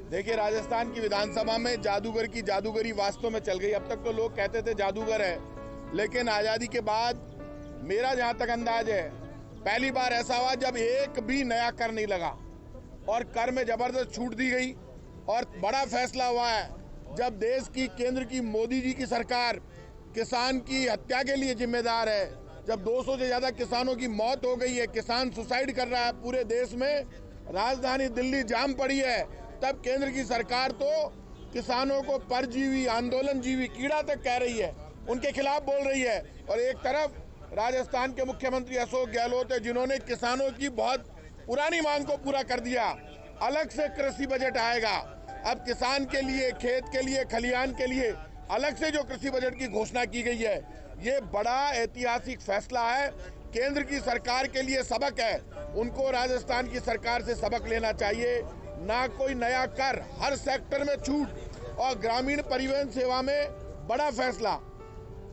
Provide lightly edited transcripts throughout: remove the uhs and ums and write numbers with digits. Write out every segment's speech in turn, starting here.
देखिए, राजस्थान की विधानसभा में जादूगर की जादूगरी वास्तव में चल गई। अब तक तो लोग कहते थे जादूगर है, लेकिन आज़ादी के बाद मेरा जहां तक अंदाज है, पहली बार ऐसा हुआ जब एक भी नया कर नहीं लगा और कर में जबरदस्त छूट दी गई। और बड़ा फैसला हुआ है जब देश की केंद्र की मोदी जी की सरकार किसान की हत्या के लिए जिम्मेदार है, जब 200 से ज्यादा किसानों की मौत हो गई है, किसान सुसाइड कर रहा है, पूरे देश में राजधानी दिल्ली जाम पड़ी है, तब केंद्र की सरकार तो किसानों को परजीवी, आंदोलन जीवी, कीड़ा तक कह रही है, उनके खिलाफ बोल रही है। और एक तरफ राजस्थान के मुख्यमंत्री अशोक गहलोत है, जिन्होंने किसानों की बहुत पुरानी मांग को पूरा कर दिया। अलग से कृषि बजट आएगा, अब किसान के लिए, खेत के लिए, खलिहान के लिए अलग से जो कृषि बजट की घोषणा की गई है, ये बड़ा ऐतिहासिक फैसला है। केंद्र की सरकार के लिए सबक है, उनको राजस्थान की सरकार से सबक लेना चाहिए। ना कोई नया कर, हर सेक्टर में छूट, और ग्रामीण परिवहन सेवा में बड़ा फैसला,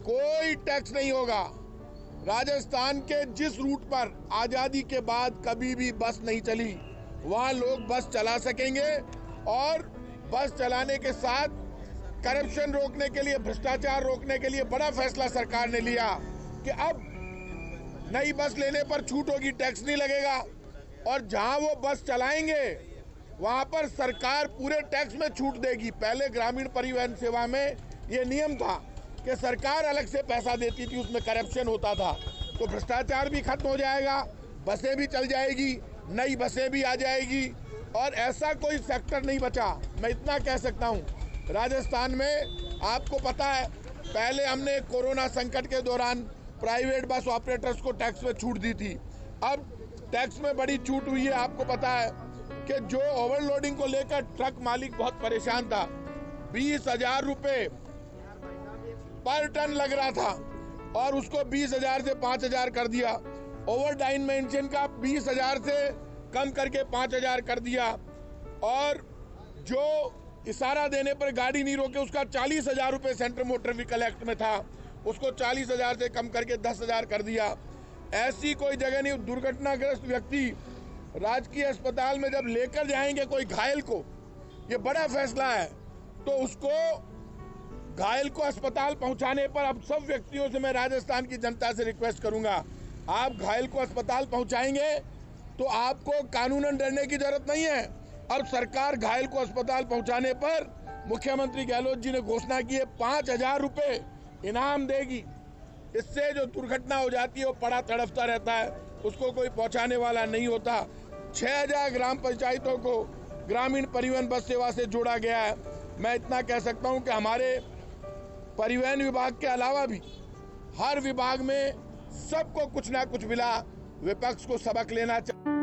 कोई टैक्स नहीं होगा। राजस्थान के जिस रूट पर आजादी के बाद कभी भी बस नहीं चली, वहां लोग बस चला सकेंगे। और बस चलाने के साथ करप्शन रोकने के लिए, भ्रष्टाचार रोकने के लिए बड़ा फैसला सरकार ने लिया कि अब नई बस लेने पर छूट होगी, टैक्स नहीं लगेगा। और जहां वो बस चलाएंगे वहां पर सरकार पूरे टैक्स में छूट देगी। पहले ग्रामीण परिवहन सेवा में ये नियम था कि सरकार अलग से पैसा देती थी, उसमें करप्शन होता था, तो भ्रष्टाचार भी खत्म हो जाएगा, बसें भी चल जाएगी, नई बसें भी आ जाएगी, और ऐसा कोई सेक्टर नहीं बचा। मैं इतना कह सकता हूँ, राजस्थान में आपको पता है, पहले हमने कोरोना संकट के दौरान प्राइवेट बस ऑपरेटर्स को टैक्स में छूट दी थी। अब टैक्स में बड़ी छूट हुई है। आपको पता है कि जो ओवरलोडिंग को लेकर ट्रक मालिक बहुत परेशान था, 20,000 रुपये पर टन लग रहा था, और उसको 20,000 से 5,000 कर दिया। ओवर डायमेंशन का 20,000 से कम करके 5,000 कर दिया। और जो इशारा देने पर गाड़ी नहीं रोके, उसका 40,000 रुपये सेंट्रल मोटर व्हीकल एक्ट में था, उसको 40,000 से कम करके 10,000 कर दिया। ऐसी कोई जगह नहीं, दुर्घटनाग्रस्त व्यक्ति राजकीय अस्पताल में जब लेकर जाएंगे कोई घायल को, ये बड़ा फैसला है, तो उसको घायल को अस्पताल पहुंचाने पर अब सब व्यक्तियों से मैं राजस्थान की जनता से रिक्वेस्ट करूंगा, आप घायल को अस्पताल पहुंचाएंगे तो आपको कानूनन डरने की जरूरत नहीं है। अब सरकार घायल को अस्पताल पहुंचाने पर मुख्यमंत्री गहलोत जी ने घोषणा की है 5,000 रुपये इनाम देगी। इससे जो दुर्घटना हो जाती है वो पड़ा तड़पता रहता है, उसको कोई पहुंचाने वाला नहीं होता। 6,000 ग्राम पंचायतों को ग्रामीण परिवहन बस सेवा से जोड़ा गया है। मैं इतना कह सकता हूं कि हमारे परिवहन विभाग के अलावा भी हर विभाग में सबको कुछ ना कुछ मिला। विपक्ष को सबक लेना चाहिए।